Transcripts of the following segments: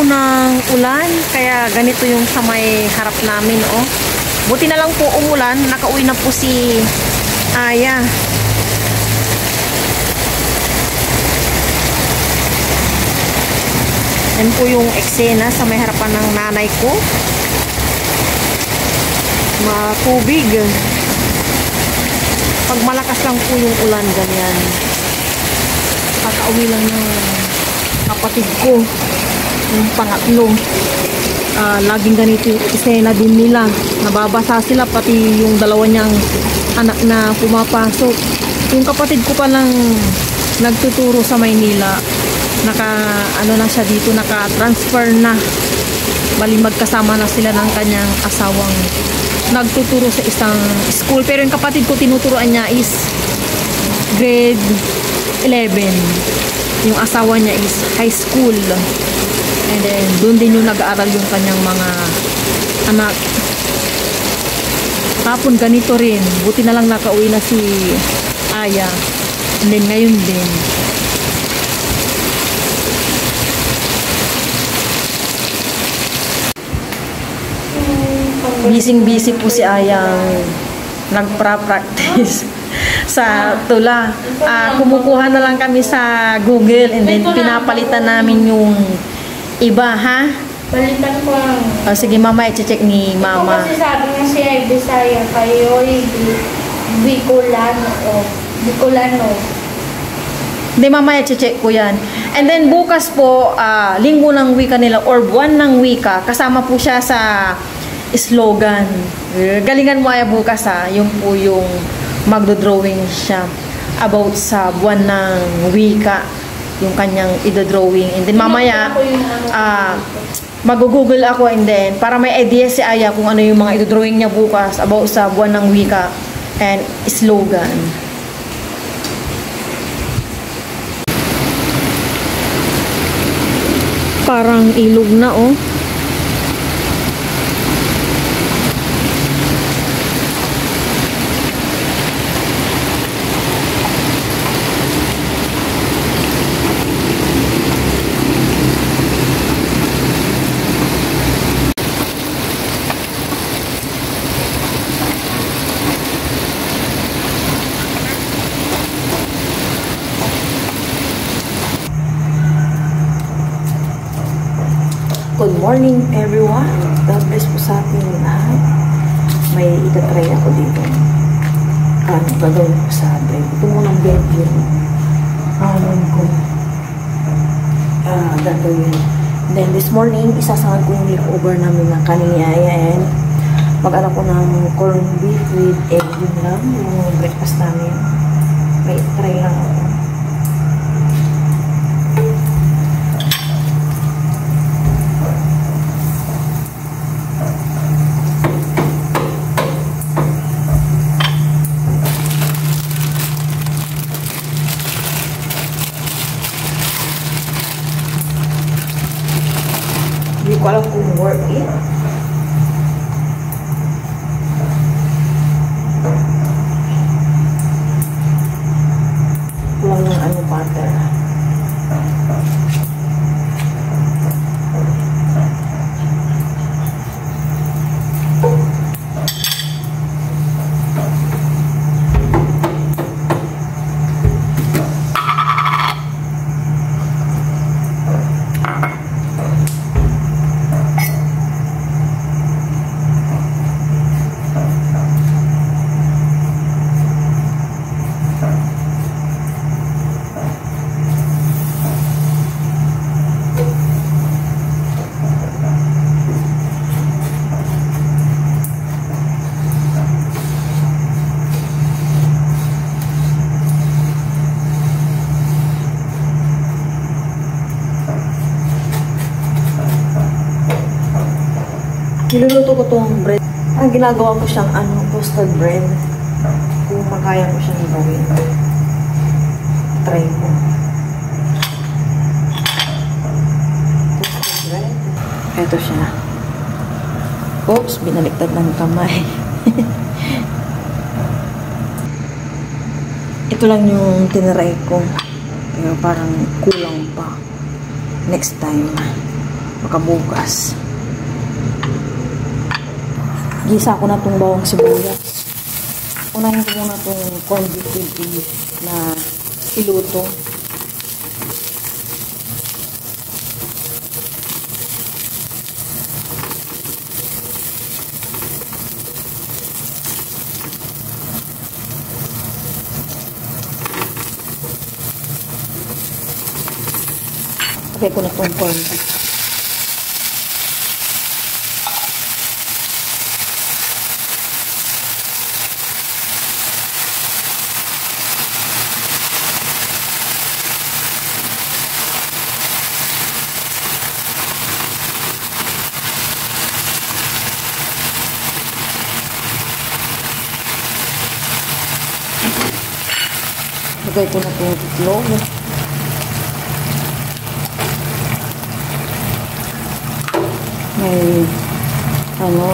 ng ulan, kaya ganito yung sa may harap namin, oh. Buti na lang po umulan, nakauwi na po si Aya. Yan po yung eksena sa may harapan ng nanay ko. Matubig. Pag malakas lang po yung ulan, ganyan. Kakauwi lang ng kapatid ko. Yung pangatlo. Laging ganito yung eksena din nila. Nababasa sila, pati yung dalawa niyang anak na pumapasok. Yung kapatid ko palang nagtuturo sa Maynila. Ano na siya dito, naka-transfer na. Bali magkasama na sila ng kanyang asawang nagtuturo sa isang school. Pero yung kapatid ko tinuturoan niya is grade 11. Yung asawa niya is high school. And then doon din yung nag-aaral yung kanyang mga anak. Tapon ganito rin. Buti na lang nakauwi na si Aya. And then ngayon din. Busy po si Ayang nagpa-practice sa tula. Kumukuha na lang kami sa Google and then pinapalitan namin yung iba, ha? Balitan ko lang. Sige, mama, i-check ni mama. Kasi sabi nga siya ay Bisaya, kayo ay Bicolano o Bicolano. Hindi, mama, i-check ko yan. And then bukas po, linggo ng wika nila or buwan ng wika, kasama po siya sa slogan. Galingan mo ay bukas, ha. Yung po yung magdo-drawing siya about sa buwan ng wika, yung kanyang idodrawing. And then mamaya mag-google ako and then para may idea si Aya kung ano yung mga idodrawing niya bukas about sa buwan ng wika and slogan. Parang ilog na, oh. Good morning everyone. God bless po sa ating lahat. May itatry ako dito. Gagawin ko sa bread. Ito munang bread yung ko. Gagawin. Then this morning, isasangad ko yung leftover namin ng kanina and mag-ala ko ng corned beef with egg. Yun lang yung breakfast namin. May itatry lang ako. Hindi ko alam kung worth it. Kulang ng butter. Niluluto ko itong bread. Ang ginagawa ko siyang toasted bread. Kung makaya ko siyang gawin. Try ko. Toasted bread. Ito siya. Oops, binaliktad ng kamay. Ito lang yung tinaray ko. Pero parang kulang pa. Next time. makabukas. Gisa ko na itong bawang sibuyas. Unahin ko muna itong corned beef na iluto. Lagay ko na itong corned beef. Lagay ko na itong itlog. May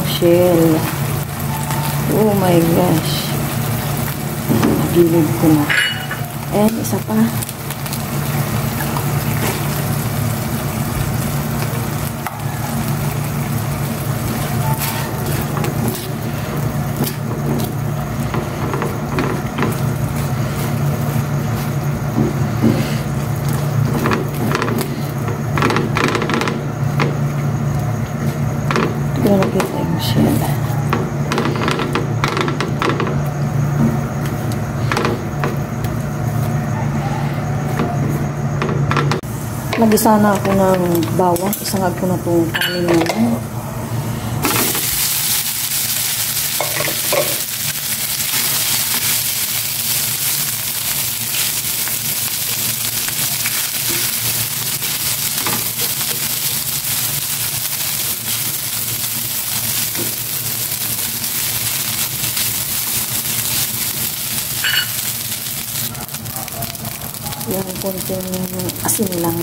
shell. Oh my gosh. Nagilid ko na. And isa pa. Nakita yung shell. Nagisa na ako ng bawang. Isangag ko na itong kanin naman. Yung konting asin lang.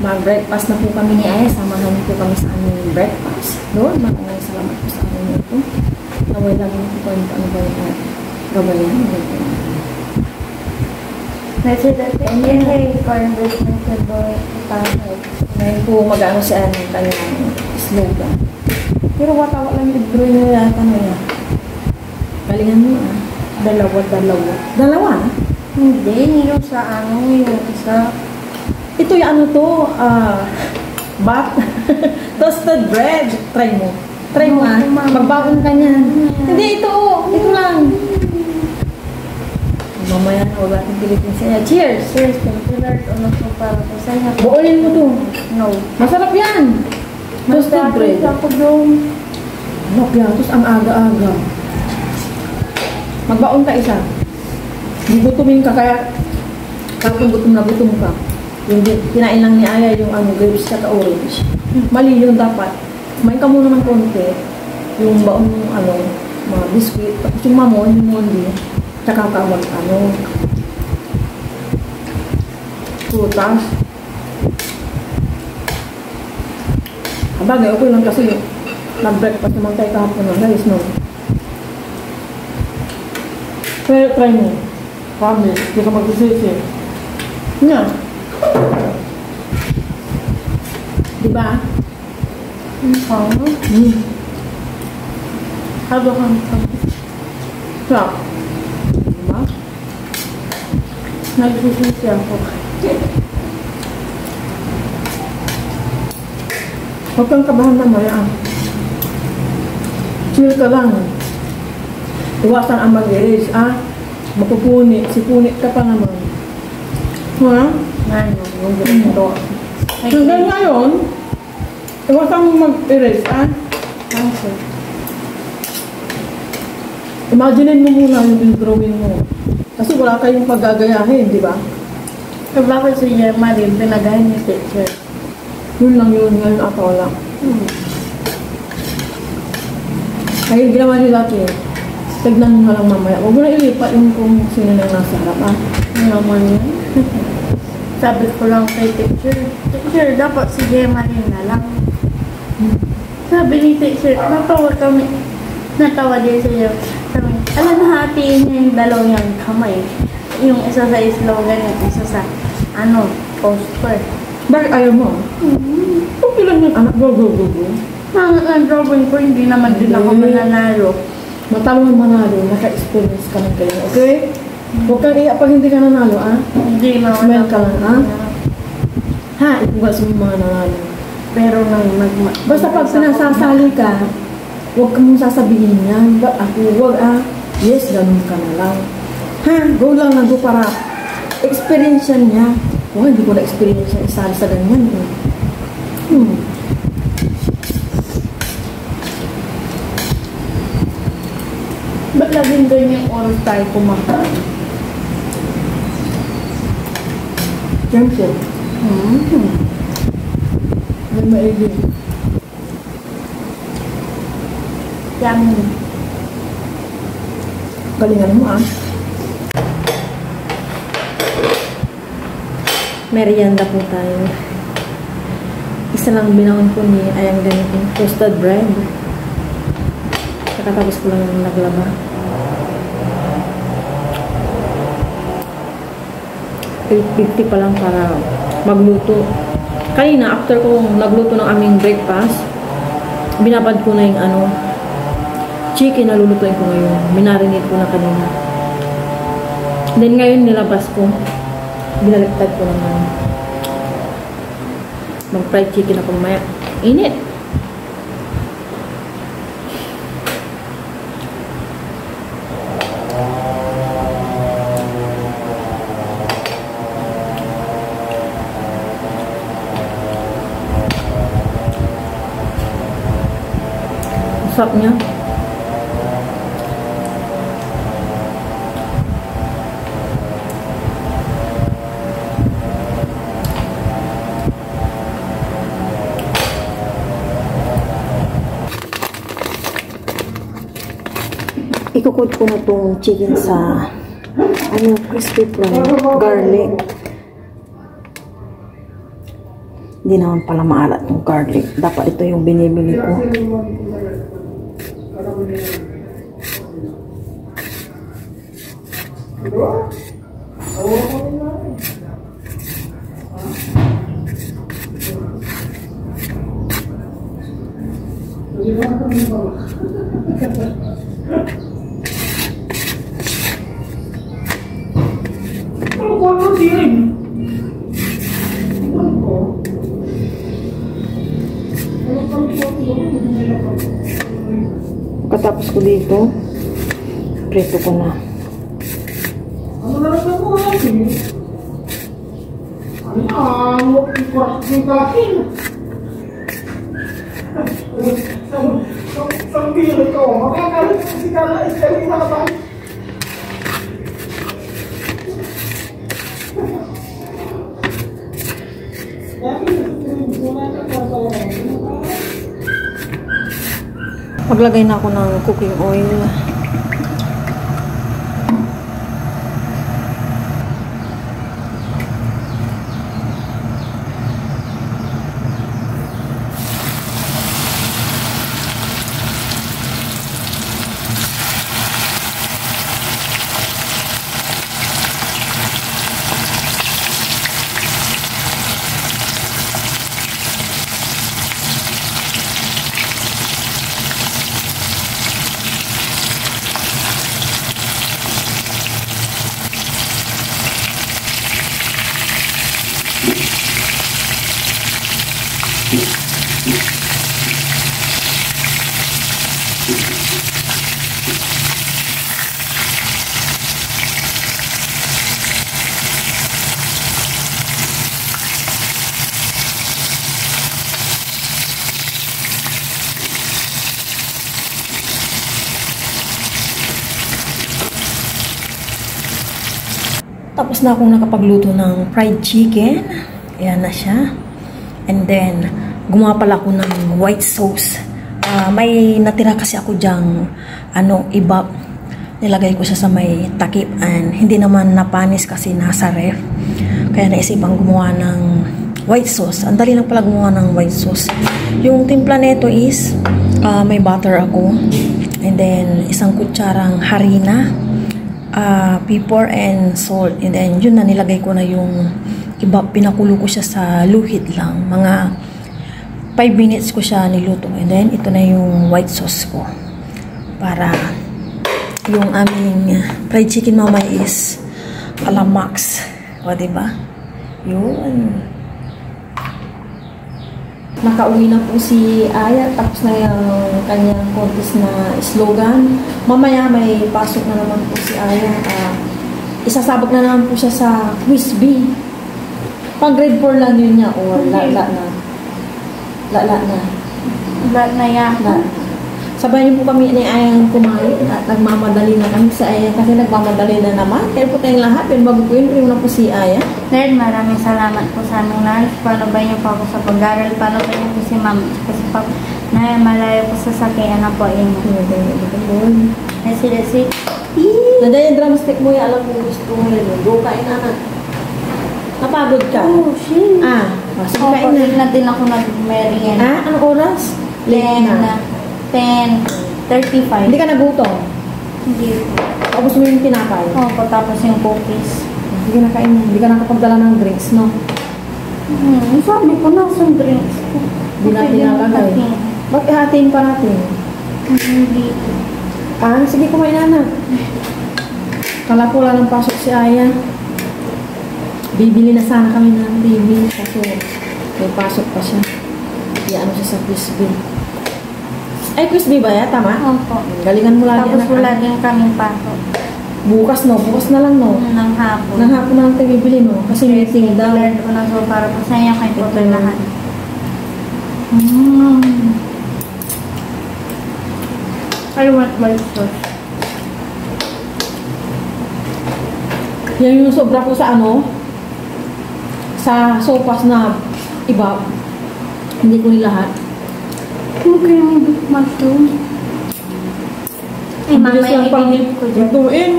Mag-breakfast na po kami ni Aya. Samahan niyo po kami sa aming breakfast. Lord, maraming salamat po sa amin ito. Naway lang po po yung ano ba yung gabayan. Nasa dati, hindi corn beef na sa boy. Ngayon po mag-ano siya ng kanyang slogan. Pero watawa lang yung ibro niya yata na yan. Galingan mo ah. Dalawa? Hindi, yung sa yung isa. Ito yung ano to, toasted bread. Try mo. Try mo ah. Magbaon ka niyan. Hindi, ito lang. Mamaya na, wala natin Philippines niya. Cheers! Cheers, thank you Lord. Ano po para po sa inyo? Buolin mo to. No. Masarap yan. Toasted bread. Ako doon. Piatos ang aga-aga. Magbaon ka isa. Gugutumin ka kaya kapag gutom na gutom ka. Yung kinain lang ni Aya yung grapes at orange. Mali yun dapat. Kumain ka muna ng konti. Yung baon ng mga biskuit. Tapos yung mamon, yung mondi. Tsaka ka prutas. Abagay, okay lang kasi nag-breakfast naman tayo kahapon ng guys, no? Pero try mo. Kami, hindi ka mag-isisi. Nga. Diba? Hado ka. Sarap. Diba? Nag-isisi ako. Huwag kang kabahan na mayaan. Chill ka lang. Iwasan ang mag-erase, mapupunit. Sipunit ka pa naman. Ha? Yung ganito. Hanggang ngayon, iwasan mo mag-erase, Imaginin mo muna yung drawing mo. Kasi wala kayong paggagayahin, di ba? So, bakit si Yerma din pinagahin ni teacher? Yun lang yun, ngayon ata wala. Kaya ginawa nyo dati. Tignan mo na lang mamaya. Huwag mo na ilipat yung kung sino nang nasa harap, ah. Ano naman yun? Sabi ko lang kay teacher, teacher, dapat si Gemma rin na lang. Sabi ni teacher, natawa kami. Natawa din siya. Sabi, alam na hatiin niya yung dalawang yung kamay. Yung isa sa slogan, yung isa sa, poster. Bakit ayaw mo? Okay lang yung anak. Go. Ang drawing ko, hindi naman din ako mananalo. Matalo ang manalo, naka-experience ka ng kayo, okay? Huwag kang iyak pag hindi ka nanalo, ah? Hindi naman Smell ka lang, ah? Ha? Ikuha sa mga nanalo. Pero Basta pag sinasasali ka, huwag ka mong sasabihin yan. Ba't ako? Huwag, ah? Yes, ganun ka na lang. Ha? Go lang na go para experience yan niya. Oh, hindi ko na-experience yan isali sa ganyan, eh. Ba't laging ganyan oras tayo kumakain? Siyempre. May maiging. Yummy. Galingan mo, ah. Merienda po tayo. Isa lang binawon ko ni Ayang ganito. Toasted bread. Kakatapos ko lang naglaba. 8:50 pa lang para magluto. Kanina, after kong nagluto ng aming breakfast, binabad ko na yung chicken na lulutuin ko ngayon. Minarinate ko na kanina. Then ngayon nilabas ko. Binaliktad ko naman. Mag-fried chicken ako mamaya. Init! Sarap niya. Ikukod ko na itong chicken sa crispy prawn garlic. Hindi naman pala maalat yung garlic. Dapat ito yung binibili ko. Pagkatapos ko dito, preto ko na. Paglagay na ako ng cooking oil. Tapos na akong nakapagluto ng fried chicken. Ayan na siya. And then, gumawa pala ako ng white sauce. May natira kasi ako dyang, nilagay ko siya sa may takip and hindi naman napanis kasi nasa ref. Kaya naisipan gumawa ng white sauce. Ang dali lang pala gumawa ng white sauce. Yung timpla nito is may butter ako and then isang kutsarang harina, pepper and salt, and then yun na nilagay ko na yung iba, pinakulo ko siya sa luhit lang. Mga 5 minutes ko siya niluto. And then, ito na yung white sauce ko. Para yung aming fried chicken mamaya is ala max. O, diba? Yun. Nakauwi na po si Aya, tapos na yung kanyang contest na slogan. Mamaya may pasok na naman po si Aya. Isasabak na naman po siya sa Quiz B. Pang grade 4 lang yun niya, or lala na. Lala na. Lahat na yan. Sabay niyo po kami ni Ayang kumain at nagmamadali na kami sa Aya kasi nagmamadali na naman. Kaya po tayong lahat. Pero bago po yun, na po si Aya. Lord, maraming salamat po sa aming life. Paano ba niyo po ako sa pag-aaral? Paano ba niyo po si ma'am? Kasi pa, na malayo po sa sakyan na po yun. Desi. Nandiyan yung drumstick mo yan. Alam mo gusto mo yun. Go kain na. Napagod ka? Oh, shit. Sige Oh, kain na. na din ako nag-meriend. Anong oras? Late na. 10:35. Hindi ka nagutom? Hindi po. O gusto mo yung tinapay? Opo, tapos yung cookies. Hindi ka nakain. Hindi ka nakapagdala ng drinks, no? Sabi ko na sa drinks ko. Hindi natin nalagay. Bakit hatiin pa natin? Hindi. Sige, kumain na. Kala ko wala ng pasok si Aya. Bibili na sana kami ng TV. Kasi may pasok pa siya. Iyan siya sa Quiz B. Ay, Quiz B ba yan? Tama? Opo. Galingan mo lagi. Tapos wala din kaming pasok. Bukas, no? Bukas na lang, no? Ng hapon. Nang hapon na lang tayo bibili, no? Kasi meeting daw. Learn ko na so para po sa inyo kayo po Ito. lahat. I want white sauce. Yan yung sobra ko sa sa sopas na iba. Hindi ko nilahat. Okay, may beef mushroom. Ay, Ang bilis mamaya lang palang ibigay ko dyan. lutuin.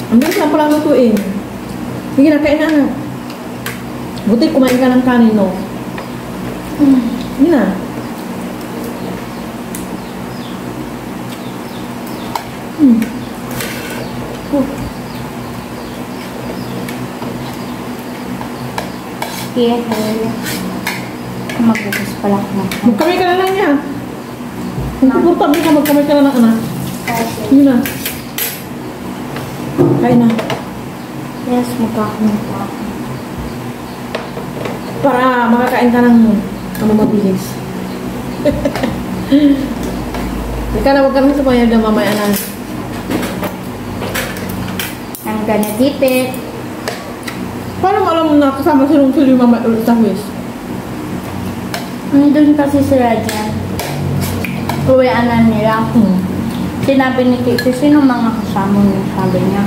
Ang bilis lang palang lutuin. Sige na, kain na. Buti kumain ka ng kanin, no? Sige na. Yeah, magbukas pala ako ng Magkamay ka na lang yan. Kung komportable ka, magkamay ka na lang, anak. Sige na. Kain na. Yes, magkakaroon po ako. Para makakain ka ng mabilis. Ika na, huwag ka na sumayag na mamaya na. I'm gonna dip it. Paano mo alam na kasama si Rungsuli mamaya ulit sa quiz? Nandun kasi sila dyan. Uwian na nila. Sinabi ni Kate, sino mga kasama niya? Sabi niya.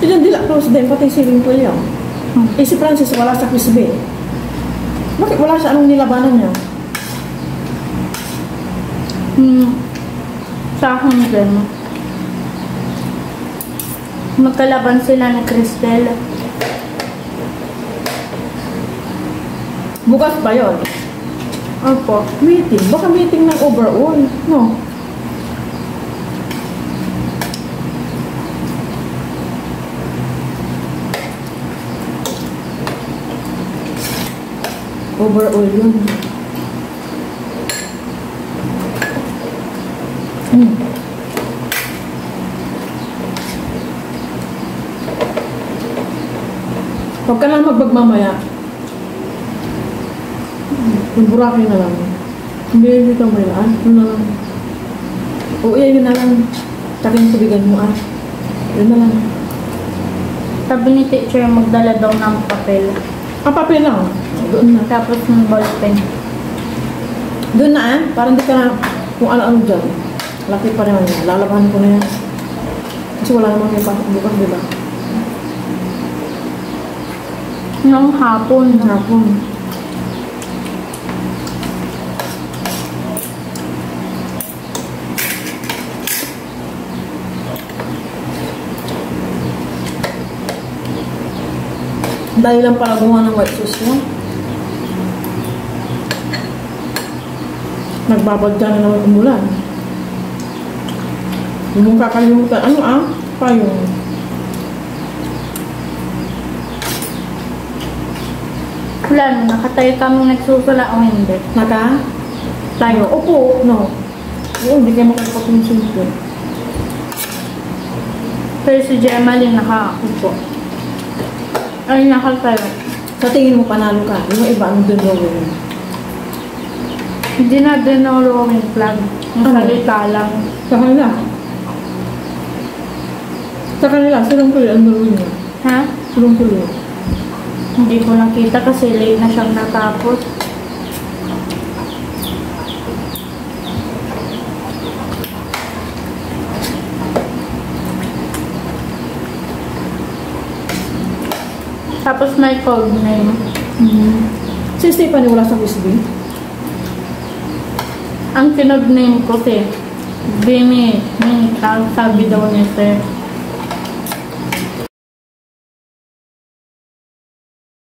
Ilan dila close din, pati si Winkle yun. Eh si Francis wala sa quiz B. Bakit wala siya? Anong nilabanan niya? Sa akin din. Magkalaban sila ni Cristel. Bukas ba yun? Opo. Meeting. Baka meeting ng overall. No? Overall yun. Huwag ka lang magbagmamaya. Yung buraki na lang. Hindi dito mo yun, Yun na lang. Oo, yun na lang. Tsaka yung tubigan mo, Yun na lang. Sabi ni teacher, magdala daw ng papel. Papel lang. Doon na. Tapos ng ballpen. Doon na, Parang di ka na kung ano-ano dyan. Laki pa naman yan. Lalabahan ko na yan. Kasi wala namang may pasok bukas, di ba? Nung hapon. Hapon. Dahil lang pala gumawa ng white sauce mo. Nagbabad ka na naman umulan. Hindi mong kakalimutan. Ano payong. Wala mo, nakatayo kami nagsusula o hindi. Tayo? Opo. No. Hindi kayo makapag-consume ko. Pero si Gemaline nakaupo. Ay, nakatayo. Sa tingin mo panalo ka? Yung iba, ano doon gawin? Hindi na din ako rolling flag. Ang Ano? salita lang. Sa kanila? Sa kanila, sulong-tuloy ang gawin niya. Ha? Sulong-tuloy. Hindi ko nakita kasi late na siyang natapos. Tapos may code name. Si Stephanie wala sa Wisby? Ang kinod name ko si Bini. Sabi daw niya sir.